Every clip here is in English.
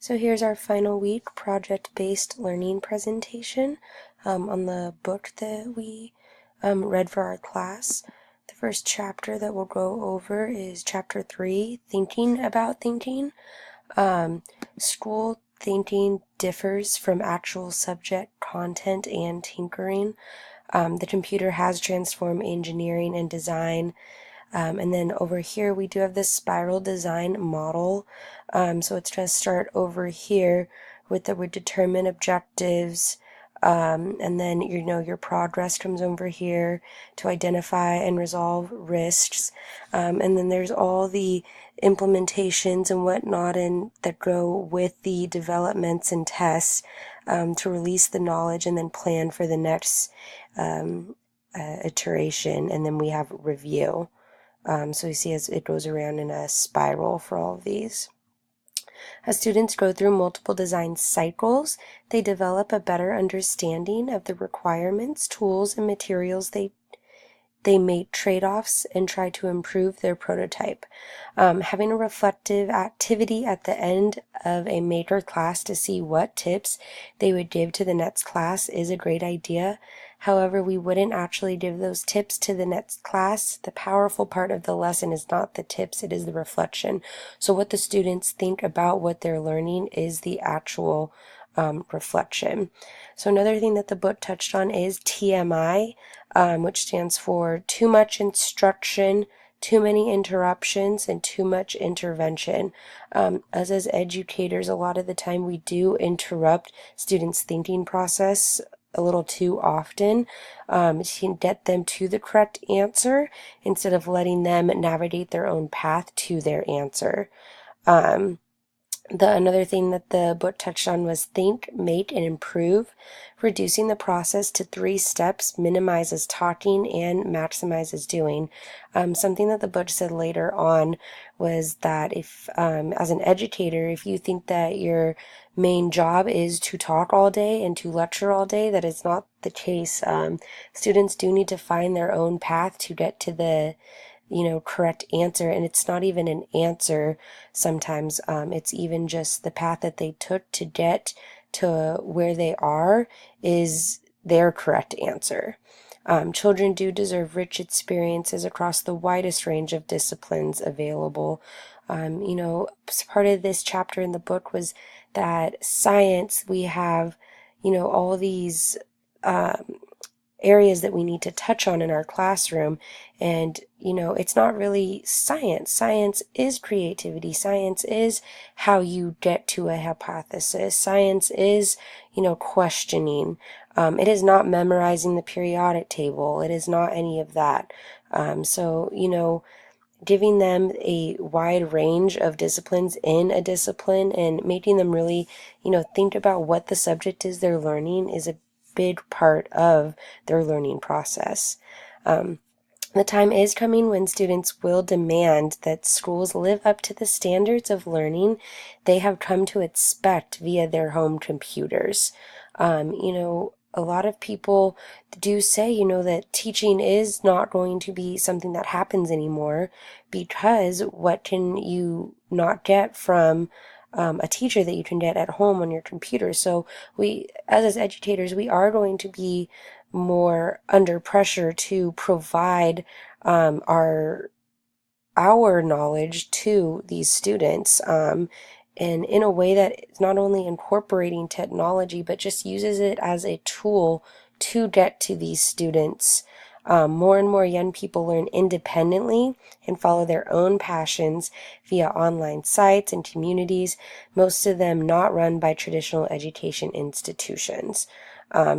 So here's our final week project-based learning presentation on the book that we read for our class. The first chapter that we'll go over is Chapter 3, Thinking About Thinking. School thinking differs from actual subject content and tinkering. The computer has transformed engineering and design. And then over here we do have this spiral design model. So it's going to start over here with the determine objectives, and then your progress comes over here to identify and resolve risks, and then there's all the implementations and whatnot that go with the developments and tests, to release the knowledge and then plan for the next iteration, and then we have review. So you see as it goes around in a spiral for all of these. As students go through multiple design cycles, they develop a better understanding of the requirements, tools, and materials they make trade-offs and try to improve their prototype. Having a reflective activity at the end of a maker class to see what tips they would give to the next class is a great idea. However, we wouldn't actually give those tips to the next class. The powerful part of the lesson is not the tips, it is the reflection. So what the students think about what they're learning is the actual reflection. So another thing that the book touched on is TMI, which stands for too much instruction, too many interruptions, and too much intervention. As educators, a lot of the time we do interrupt students' thinking process a little too often, to get them to the correct answer instead of letting them navigate their own path to their answer. Another thing that the book touched on was think, make, and improve. Reducing the process to 3 steps minimizes talking and maximizes doing. Something that the book said later on was that if, as an educator, if you think that your main job is to talk all day and to lecture all day, that is not the case. Students do need to find their own path to get to the correct answer, and it's not even an answer sometimes. It's even just the path that they took to get to where they are is their correct answer. Children do deserve rich experiences across the widest range of disciplines available. Part of this chapter in the book was that science, we have, all these areas that we need to touch on in our classroom. And, it's not really science. Science is creativity. Science is how you get to a hypothesis. Science is, questioning. It is not memorizing the periodic table. It is not any of that. Giving them a wide range of disciplines in a discipline and making them really, think about what the subject is they're learning is a big part of their learning process. The time is coming when students will demand that schools live up to the standards of learning they have come to expect via their home computers. A lot of people do say, that teaching is not going to be something that happens anymore, because what can you not get from a teacher that you can get at home on your computer? So we, as educators, we are going to be more under pressure to provide our knowledge to these students, and in a way that is not only incorporating technology but just uses it as a tool to get to these students. More and more young people learn independently and follow their own passions via online sites and communities, most of them not run by traditional education institutions.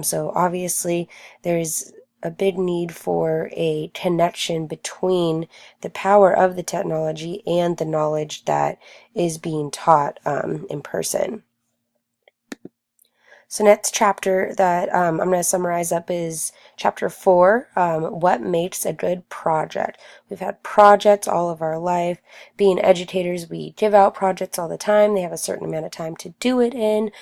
So obviously there's a big need for a connection between the power of the technology and the knowledge that is being taught in person. So next chapter that I'm going to summarize up is chapter 4, what makes a good project. We've had projects all of our life. Being educators, we give out projects all the time. They have a certain amount of time to do it in.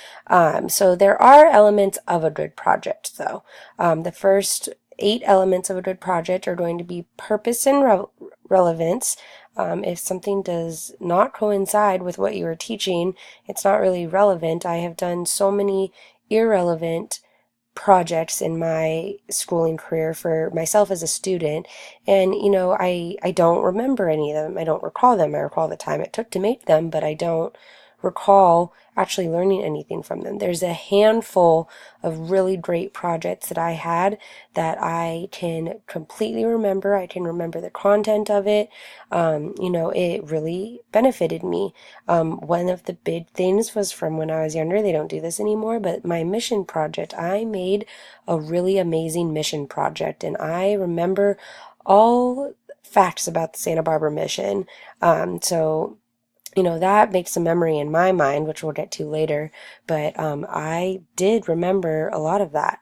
So there are elements of a good project, though. The first 8 elements of a good project are going to be purpose and relevance, If something does not coincide with what you are teaching, it's not really relevant. I have done so many irrelevant projects in my schooling career for myself as a student, and I don't remember any of them. I don't recall them. I recall the time it took to make them, but I don't recall actually learning anything from them. There's a handful of really great projects that I had that I can completely remember. I can remember the content of it. It really benefited me. One of the big things was from when I was younger. They don't do this anymore, but my mission project, I made a really amazing mission project, and I remember all facts about the Santa Barbara mission. That makes a memory in my mind, which we'll get to later, but I did remember a lot of that.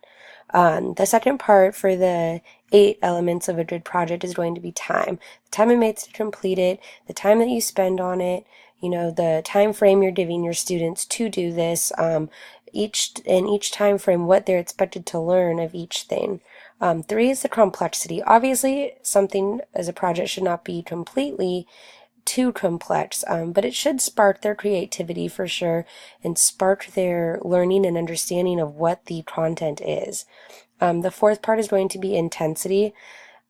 The second part for the 8 elements of a good project is going to be time. The time it makes to complete it, the time that you spend on it, the time frame you're giving your students to do this, each time frame what they're expected to learn of each thing. 3 is the complexity. Obviously, something as a project should not be completely too complex, but it should spark their creativity for sure and spark their learning and understanding of what the content is. The 4th part is going to be intensity.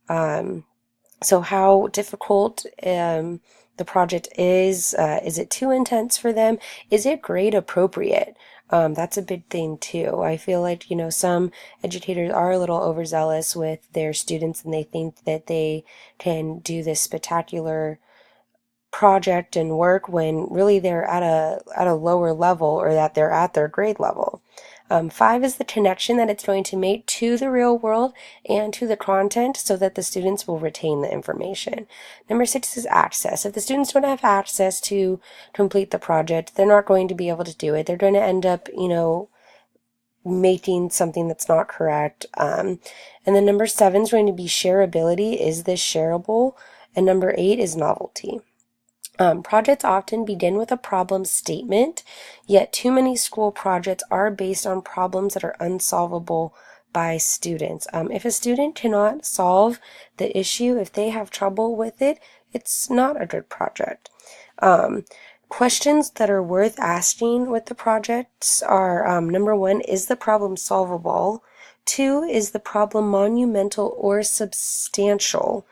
So how difficult the project is it too intense for them? Is it grade appropriate? That's a big thing too. I feel like, some educators are a little overzealous with their students, and they think that they can do this spectacular project and work when really they're at a lower level, or that they're at their grade level. 5 is the connection that it's going to make to the real world and to the content so that the students will retain the information. Number 6 is access. If the students don't have access to complete the project, they're not going to be able to do it. They're going to end up, making something that's not correct. And then number 7 is going to be shareability. Is this shareable? And number 8 is novelty. Projects often begin with a problem statement, yet too many school projects are based on problems that are unsolvable by students. If a student cannot solve the issue, if they have trouble with it, it's not a good project. Questions that are worth asking with the projects are, number 1, is the problem solvable? 2, is the problem monumental or substantial?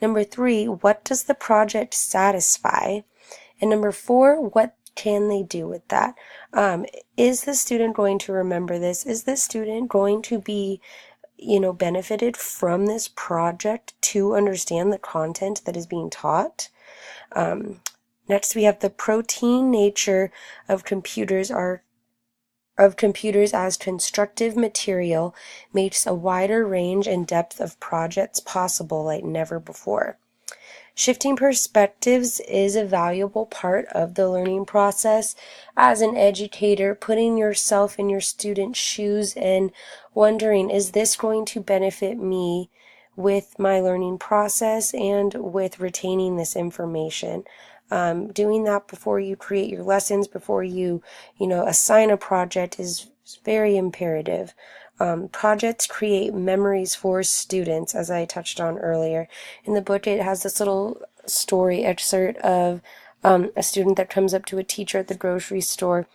Number 3, what does the project satisfy? And number 4, what can they do with that? Is the student going to remember this? Is the student going to be, benefited from this project to understand the content that is being taught? Next, we have the protein nature of computers as constructive material makes a wider range and depth of projects possible like never before. Shifting perspectives is a valuable part of the learning process. As an educator, putting yourself in your student's shoes and wondering, is this going to benefit me with my learning process and with retaining this information? Doing that before you create your lessons, before you, assign a project is very imperative. Projects create memories for students, as I touched on earlier. In the book, it has this little story excerpt of a student that comes up to a teacher at the grocery store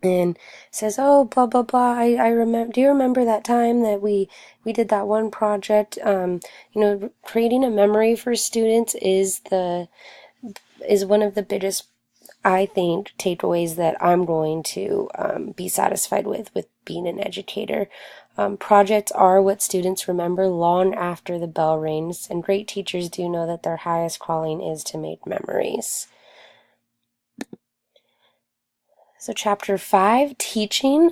and says, "Oh, blah blah blah. I remember. Do you remember that time that we did that one project?" Creating a memory for students is one of the biggest, I think, takeaways that I'm going to be satisfied with being an educator. Projects are what students remember long after the bell rings, and great teachers do know that their highest calling is to make memories. So chapter 5, teaching.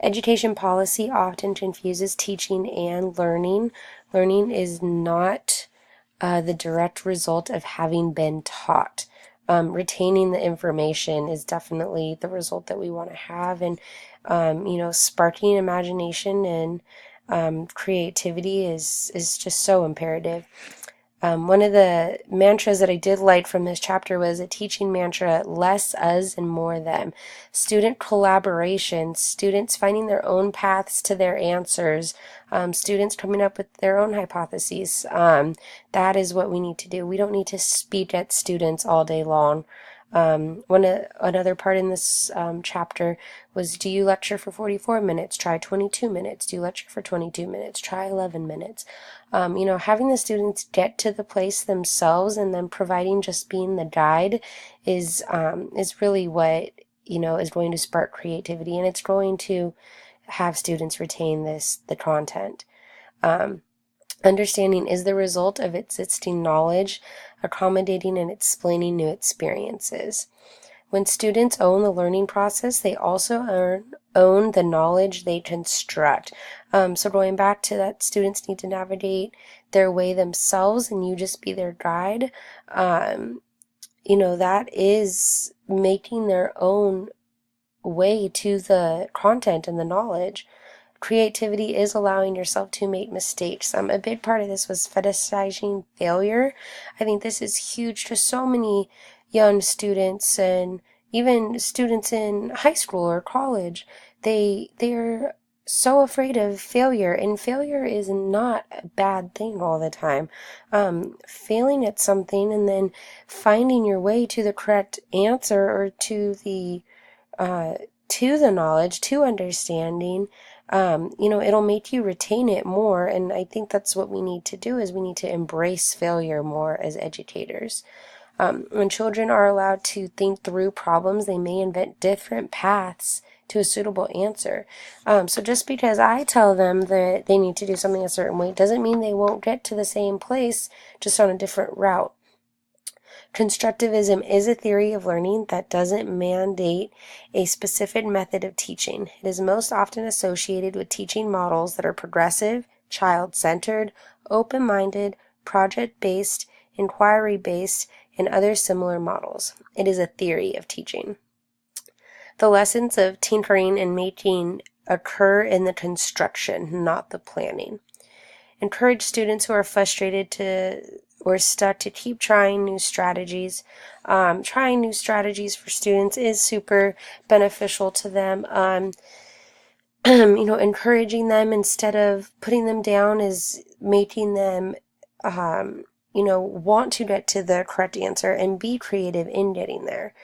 Education policy often confuses teaching and learning. Learning is not the direct result of having been taught. Retaining the information is definitely the result that we want to have, and sparking imagination and creativity is just so imperative. One of the mantras that I did like from this chapter was a teaching mantra: less us and more them. Student collaboration, students finding their own paths to their answers, students coming up with their own hypotheses. That is what we need to do. We don't need to speak at students all day long. Another part in this chapter was, do you lecture for 44 minutes? Try 22 minutes. Do you lecture for 22 minutes? Try 11 minutes. Having the students get to the place themselves and then providing just being the guide is really what, is going to spark creativity, and it's going to have students retain the content. Understanding is the result of existing knowledge, accommodating and explaining new experiences. When students own the learning process, they also own the knowledge they construct. So going back to that, students need to navigate their way themselves and you just be their guide. That is making their own way to the content and the knowledge. Creativity is allowing yourself to make mistakes. A big part of this was fetishizing failure. I think this is huge to so many young students and even students in high school or college. They're so afraid of failure, and failure is not a bad thing all the time. Failing at something and then finding your way to the correct answer or to the knowledge, to understanding, it'll make you retain it more. And I think that's what we need to do, is we need to embrace failure more as educators. When children are allowed to think through problems, they may invent different paths to a suitable answer. So just because I tell them that they need to do something a certain way doesn't mean they won't get to the same place, just on a different route. Constructivism is a theory of learning that doesn't mandate a specific method of teaching. It is most often associated with teaching models that are progressive, child-centered, open-minded, project-based, inquiry-based, and other similar models. It is a theory of teaching. The lessons of tinkering and making occur in the construction, not the planning. Encourage students who are frustrated or stuck to keep trying new strategies. Trying new strategies for students is super beneficial to them. Encouraging them instead of putting them down is making them, want to get to the correct answer and be creative in getting there.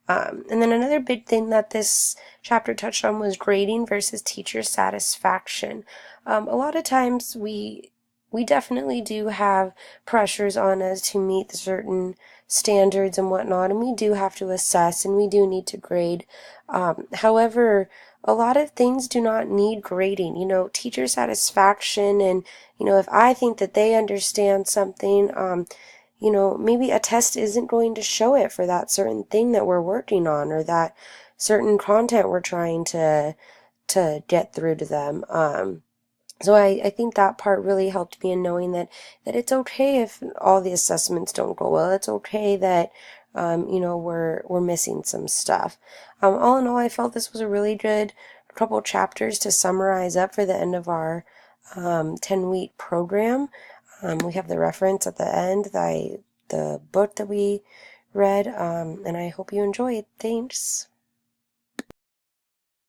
And then another big thing that this chapter touched on was grading versus teacher satisfaction. A lot of times we definitely do have pressures on us to meet certain standards and whatnot, and we do have to assess and we do need to grade. However, a lot of things do not need grading. Teacher satisfaction, and if I think that they understand something, maybe a test isn't going to show it for that certain thing that we're working on, or that certain content we're trying to get through to them. So I think that part really helped me in knowing that it's okay if all the assessments don't go well. It's okay that, we're missing some stuff. All in all, I felt this was a really good couple chapters to summarize up for the end of our 10-week program. We have the reference at the end, the book that we read, and I hope you enjoy it. Thanks.